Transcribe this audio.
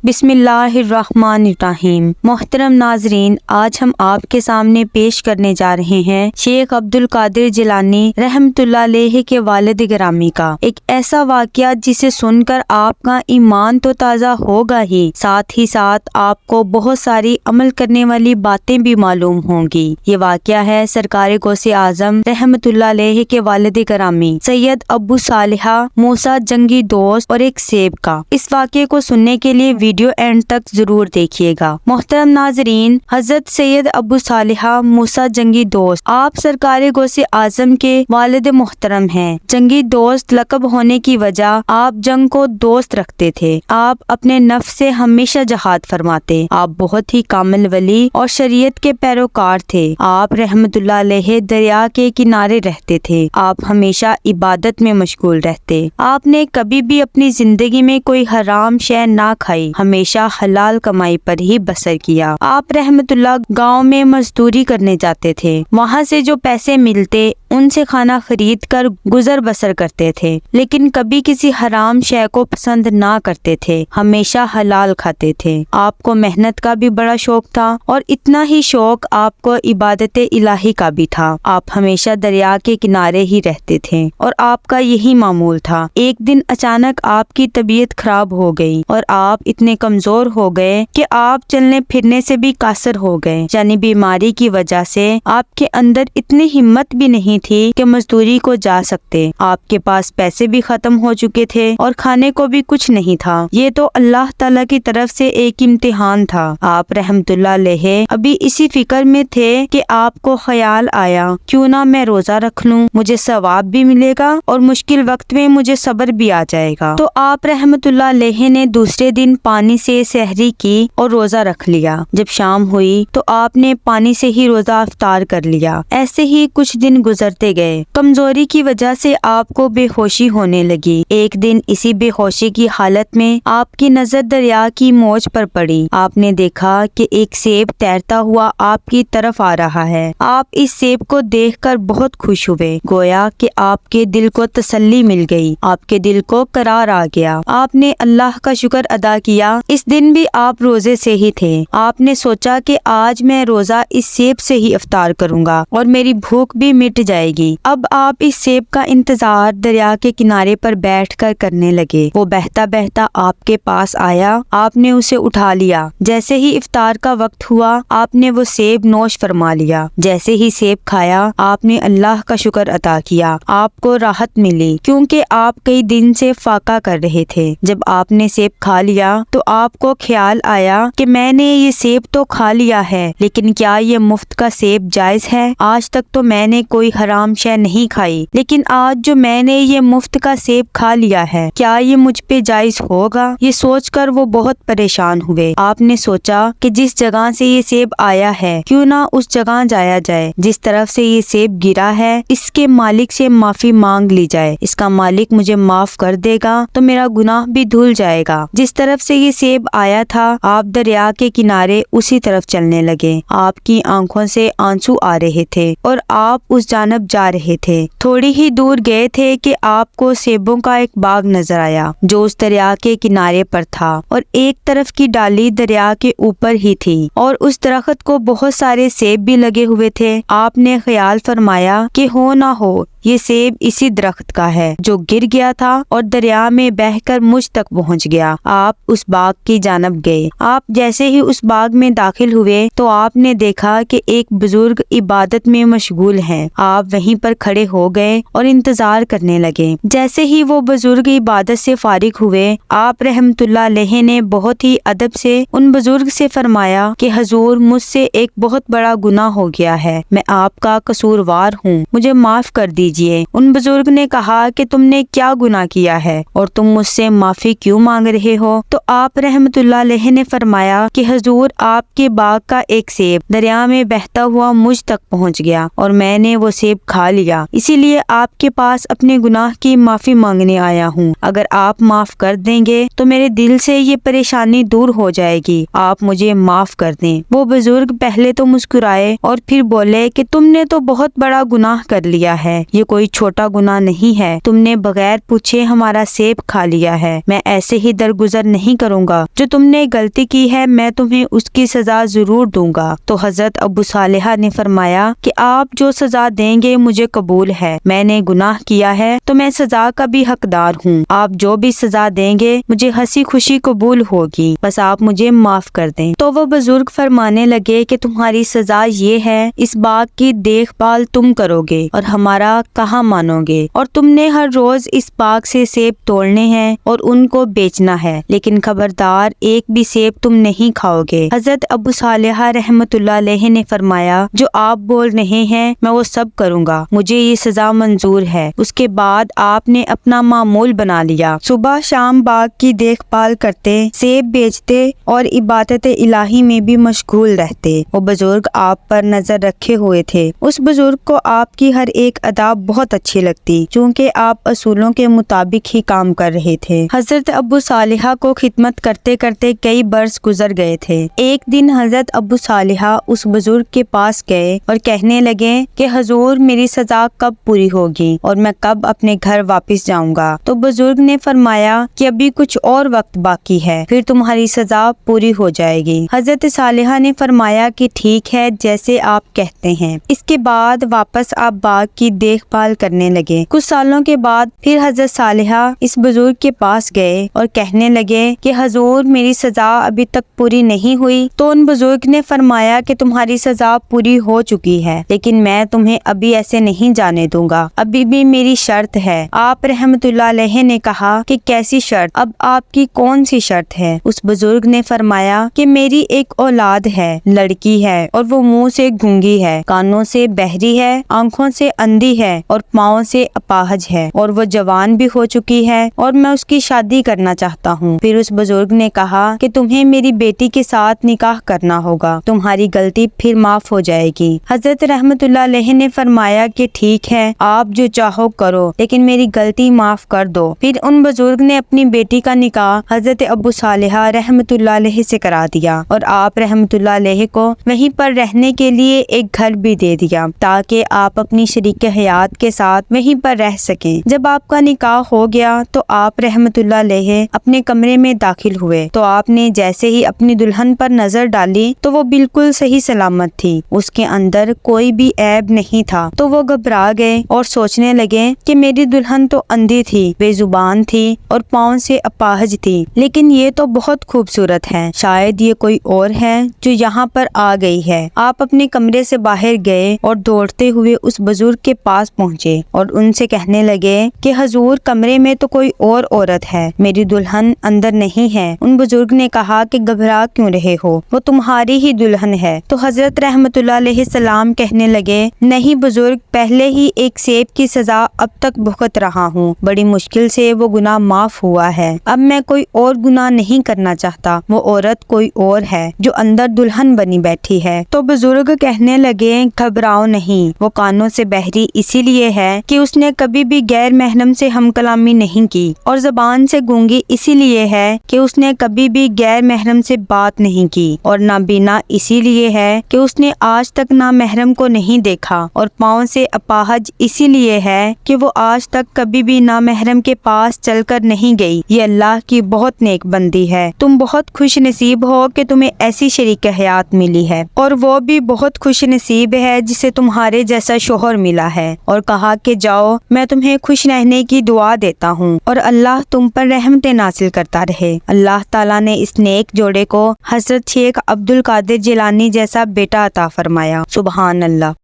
بسم اللہ الرحمن الرحیم۔ محترم ناظرین، آج ہم آپ کے سامنے پیش کرنے جا رہے ہیں شیخ عبد القادر جیلانی رحمۃ اللہ علیہ کے والد گرامی کا ایک ایسا واقعہ جسے سن کر آپ کا ایمان تو تازہ ہوگا ہی ساتھ آپ کو بہت ساری عمل کرنے والی باتیں بھی معلوم ہوں گی۔ یہ واقعہ ہے سرکار غوث اعظم رحمۃ اللہ علیہ کے والد گرامی سید ابو صالحہ موسیٰ جنگی دوست اور ایک سیب کا۔ اس واقعے کو سننے کے لیے ویڈیو اینڈ تک ضرور دیکھیے گا۔ محترم ناظرین، حضرت سید ابو صالحہ موسیٰ جنگی دوست آپ سرکار غوث اعظم کے والد محترم ہیں۔ جنگی دوست لقب ہونے کی وجہ آپ جنگ کو دوست رکھتے تھے۔ آپ اپنے نفس سے ہمیشہ جہاد فرماتے۔ آپ بہت ہی کامل ولی اور شریعت کے پیروکار تھے۔ آپ رحمت اللہ علیہ دریا کے کنارے رہتے تھے۔ آپ ہمیشہ عبادت میں مشغول رہتے۔ آپ نے کبھی بھی اپنی زندگی میں کوئی حرام شے نہ کھائی، ہمیشہ حلال کمائی پر ہی بسر کیا۔ آپ رحمت اللہ گاؤں میں مزدوری کرنے جاتے تھے، وہاں سے جو پیسے ملتے ان سے کھانا خرید کر گزر بسر کرتے تھے، لیکن کبھی کسی حرام شے کو پسند نہ کرتے تھے، ہمیشہ حلال کھاتے تھے۔ آپ کو محنت کا بھی بڑا شوق تھا اور اتنا ہی شوق آپ کو عبادت الہی کا بھی تھا۔ آپ ہمیشہ دریا کے کنارے ہی رہتے تھے اور آپ کا یہی معمول تھا۔ ایک دن اچانک آپ کی طبیعت خراب ہو گئی اور آپ اتنے کمزور ہو گئے کہ آپ چلنے پھرنے سے بھی قاصر ہو گئے، یعنی بیماری کی وجہ سے آپ کے اندر اتنی ہمت بھی نہیں تھی کہ مزدوری کو جا سکتے۔ آپ کے پاس پیسے بھی ختم ہو چکے تھے اور کھانے کو بھی کچھ نہیں تھا۔ یہ تو اللہ تعالیٰ کی طرف سے ایک امتحان تھا۔ آپ رحمت اللہ علیہ ابھی اسی فکر میں تھے کہ آپ کو خیال آیا، کیوں نہ میں روزہ رکھ لوں، مجھے ثواب بھی ملے گا اور مشکل وقت میں مجھے صبر بھی آ جائے گا۔ تو آپ رحمت اللہ علیہ نے دوسرے دن پانی سے سحری کی اور روزہ رکھ لیا۔ جب شام ہوئی تو آپ نے پانی سے ہی روزہ افطار کر لیا۔ ایسے ہی کچھ دن گزرتے گئے۔ کمزوری کی وجہ سے آپ کو بے ہوشی ہونے لگی۔ ایک دن اسی بے ہوشی کی حالت میں آپ کی نظر دریا کی موج پر پڑی۔ آپ نے دیکھا کہ ایک سیب تیرتا ہوا آپ کی طرف آ رہا ہے۔ آپ اس سیب کو دیکھ کر بہت خوش ہوئے، گویا کہ آپ کے دل کو تسلی مل گئی، آپ کے دل کو قرار آ گیا۔ آپ نے اللہ کا شکر ادا کیا۔ اس دن بھی آپ روزے سے ہی تھے۔ آپ نے سوچا کہ آج میں روزہ اس سیب سے ہی افطار کروں گا اور میری بھوک بھی مٹ جائے گی۔ اب آپ اس سیب کا انتظار دریا کے کنارے پر بیٹھ کر کرنے لگے۔ وہ بہتا بہتا آپ کے پاس آیا، آپ نے اسے اٹھا لیا۔ جیسے ہی افطار کا وقت ہوا، آپ نے وہ سیب نوش فرما لیا۔ جیسے ہی سیب کھایا، آپ نے اللہ کا شکر ادا کیا۔ آپ کو راحت ملی کیونکہ آپ کئی دن سے فاقہ کر رہے تھے۔ جب آپ نے سیب کھا لیا تو آپ کو خیال آیا کہ میں نے یہ سیب تو کھا لیا ہے، لیکن کیا یہ مفت کا سیب جائز ہے؟ آج تک تو میں نے کوئی حرام شے نہیں کھائی، لیکن آج جو میں نے یہ مفت کا سیب کھا لیا ہے، کیا یہ مجھ پہ جائز ہوگا؟ یہ سوچ کر وہ بہت پریشان ہوئے۔ آپ نے سوچا کہ جس جگہ سے یہ سیب آیا ہے، کیوں نہ اس جگہ جایا جائے جس طرف سے یہ سیب گرا ہے، اس کے مالک سے معافی مانگ لی جائے۔ اس کا مالک مجھے معاف کر دے گا تو میرا گناہ بھی دھل جائے گا۔ جس طرف سے یہ سیب آیا تھا، آپ دریا کے کنارے اسی طرف چلنے لگے۔ آپ کی آنکھوں سے آنسو آ رہے تھے اور آپ اس جانب جا رہے تھے۔ تھوڑی ہی دور گئے تھے کہ آپ کو سیبوں کا ایک باغ نظر آیا جو اس دریا کے کنارے پر تھا اور ایک طرف کی ڈالی دریا کے اوپر ہی تھی اور اس درخت کو بہت سارے سیب بھی لگے ہوئے تھے۔ آپ نے خیال فرمایا کہ ہو نہ ہو یہ سیب اسی درخت کا ہے جو گر گیا تھا اور دریا میں بہہ کر مجھ تک پہنچ گیا۔ آپ اس باغ کی جانب گئے۔ آپ جیسے ہی اس باغ میں داخل ہوئے تو آپ نے دیکھا کہ ایک بزرگ عبادت میں مشغول ہیں۔ آپ وہیں پر کھڑے ہو گئے اور انتظار کرنے لگے۔ جیسے ہی وہ بزرگ عبادت سے فارغ ہوئے، آپ رحمت اللہ علیہ نے بہت ہی ادب سے ان بزرگ سے فرمایا کہ حضور، مجھ سے ایک بہت بڑا گناہ ہو گیا ہے، میں آپ کا قصوروار ہوں، مجھے معاف کر دیجیے۔ ان بزرگ نے کہا کہ تم نے کیا گناہ کیا ہے اور تم مجھ سے معافی کیوں مانگ رہے ہو؟ تو آپ رحمت اللہ علیہ نے فرمایا کہ حضور، آپ کے باغ کا ایک سیب دریا میں بہتا ہوا مجھ تک پہنچ گیا اور میں نے وہ سیب کھا لیا، اسی لیے آپ کے پاس اپنے گناہ کی معافی مانگنے آیا ہوں۔ اگر آپ معاف کر دیں گے تو میرے دل سے یہ پریشانی دور ہو جائے گی، آپ مجھے معاف کر دیں۔ وہ بزرگ پہلے تو مسکرائے اور پھر بولے کہ تم نے تو بہت بڑا گناہ کر لیا ہے، یہ کوئی چھوٹا گناہ نہیں ہے، تم نے بغیر پوچھے ہمارا سیب کھا لیا ہے، میں ایسے ہی درگزر نہیں کروں گا، جو تم نے غلطی کی ہے میں تمہیں اس کی سزا ضرور دوں گا۔ تو حضرت ابو صالحہ نے فرمایا کہ آپ جو سزا دیں گے مجھے قبول ہے، میں نے گناہ کیا ہے تو میں سزا کا بھی حقدار ہوں، آپ جو بھی سزا دیں گے مجھے ہنسی خوشی قبول ہوگی، بس آپ مجھے معاف کر دیں۔ تو وہ بزرگ فرمانے لگے کہ تمہاری سزا یہ ہے، اس باغ کی دیکھ بھال تم کرو گے اور ہمارا کہاں مانو گے، اور تم نے ہر روز اس باغ سے سیب توڑنے ہیں اور ان کو بیچنا ہے، لیکن خبردار ایک بھی سیب تم نہیں کھاؤ گے۔ حضرت ابو صالحہ رحمۃ اللہ علیہ نے فرمایا جو آپ بول رہے ہیں میں وہ سب کروں گا، مجھے یہ سزا منظور ہے۔ اس کے بعد آپ نے اپنا معمول بنا لیا، صبح شام باغ کی دیکھ بھال کرتے، سیب بیچتے اور عبادت الہی میں بھی مشغول رہتے۔ وہ بزرگ آپ پر نظر رکھے ہوئے تھے۔ اس بزرگ کو آپ کی ہر ایک ادا بہت اچھی لگتی، چونکہ آپ اصولوں کے مطابق ہی کام کر رہے تھے۔ حضرت ابو صالحہ کو خدمت کرتے کرتے کئی برس گزر گئے تھے۔ ایک دن حضرت ابو صالحہ اس بزرگ کے پاس گئے اور کہنے لگے کہ حضور میری سزا کب پوری ہوگی اور میں کب اپنے گھر واپس جاؤں گا؟ تو بزرگ نے فرمایا کہ ابھی کچھ اور وقت باقی ہے، پھر تمہاری سزا پوری ہو جائے گی۔ حضرت صالحہ نے فرمایا کہ ٹھیک ہے جیسے آپ کہتے ہیں۔ اس کے بعد واپس آپ باغ کی دیکھ بھال کرنے لگے۔ کچھ سالوں کے بعد پھر حضرت صالحہ اس بزرگ کے پاس گئے اور کہنے لگے کہ حضور میری سزا ابھی تک پوری نہیں ہوئی۔ تو ان بزرگ نے فرمایا کہ تمہاری سزا پوری ہو چکی ہے، لیکن میں تمہیں ابھی ایسے نہیں جانے دوں گا، ابھی بھی میری شرط ہے۔ آپ رحمت اللہ علیہ نے کہا کہ کیسی شرط؟ اب آپ کی کون سی شرط ہے؟ اس بزرگ نے فرمایا کہ میری ایک اولاد ہے، لڑکی ہے، اور وہ منہ سے گونگی ہے، کانوں سے بہری ہے، آنکھوں سے اندھی ہے اور پاؤں سے اپاہج ہے، اور وہ جوان بھی ہو چکی ہے اور میں اس کی شادی کرنا چاہتا ہوں۔ پھر اس بزرگ نے کہا کہ تمہیں میری بیٹی کے ساتھ نکاح کرنا ہوگا، تمہاری غلطی پھر معاف ہو جائے گی۔ حضرت رحمت اللہ علیہ نے فرمایا کہ ٹھیک ہے آپ جو چاہو کرو، لیکن میری غلطی معاف کر دو۔ پھر ان بزرگ نے اپنی بیٹی کا نکاح حضرت ابو صالحہ رحمت اللہ علیہ سے کرا دیا اور آپ رحمت اللہ علیہ کو وہیں پر رہنے کے لیے ایک گھر بھی دے دیا تاکہ آپ اپنی شریک حیات کے ساتھ وہیں پر رہ سکیں۔ جب آپ کا نکاح ہو گیا تو آپ رحمت اللہ علیہ اپنے کمرے میں داخل ہوئے تو آپ نے جیسے ہی اپنی دلہن پر نظر ڈالی تو وہ بالکل صحیح سلامت تھی، اس کے اندر کوئی بھی عیب نہیں تھا۔ تو وہ گھبرا گئے اور سوچنے لگے کہ میری دلہن تو اندھی تھی، بے زبان تھی اور پاؤں سے اپاہج تھی، لیکن یہ تو بہت خوبصورت ہے، شاید یہ کوئی اور ہے جو یہاں پر آ گئی ہے۔ آپ اپنے کمرے سے باہر گئے اور دوڑتے ہوئے اس بزرگ کے پاس پہنچے اور ان سے کہنے لگے کہ حضور کمرے میں تو کوئی اور عورت ہے، میری دلہن اندر نہیں ہے۔ ان بزرگ نے کہا کہ گھبرا کیوں رہے ہو، وہ تمہاری ہی دلہن ہے۔ تو حضرت رحمت اللہ علیہ السلام کہنے لگے نہیں بزرگ، پہلے ہی ایک سیب کی سزا اب تک بھگت رہا ہوں، بڑی مشکل سے وہ گناہ معاف ہوا ہے، اب میں کوئی اور گناہ نہیں کرنا چاہتا، وہ عورت کوئی اور ہے جو اندر دلہن بنی بیٹھی ہے۔ تو بزرگ کہنے لگے گھبراؤ نہیں، وہ کانوں سے بہری اسی لیے ہے کہ اس نے کبھی بھی غیر محرم سے ہم کلامی نہیں کی، اور زبان سے گونگی اسی لیے ہے کہ اس نے کبھی بھی غیر محرم سے بات نہیں کی، اور نابینا اسی لیے ہے کہ اس نے آج تک نامحرم کو نہیں دیکھا، اور پاؤں سے اپاہج اسی لیے ہے کہ وہ آج تک کبھی بھی نامحرم کے پاس چل کر نہیں گئی۔ یہ اللہ کی بہت نیک بندی ہے، تم بہت خوش نصیب ہو کہ تمہیں ایسی شریک حیات ملی ہے، اور وہ بھی بہت خوش نصیب ہے جسے تمہارے جیسا شوہر ملا ہے۔ اور کہا کہ جاؤ میں تمہیں خوش رہنے کی دعا دیتا ہوں اور اللہ تم پر رحمتیں نازل کرتا رہے۔ اللہ تعالیٰ نے اس نیک جوڑے کو حضرت شیخ عبد القادر جیلانی جیسا بیٹا عطا فرمایا۔ سبحان اللہ۔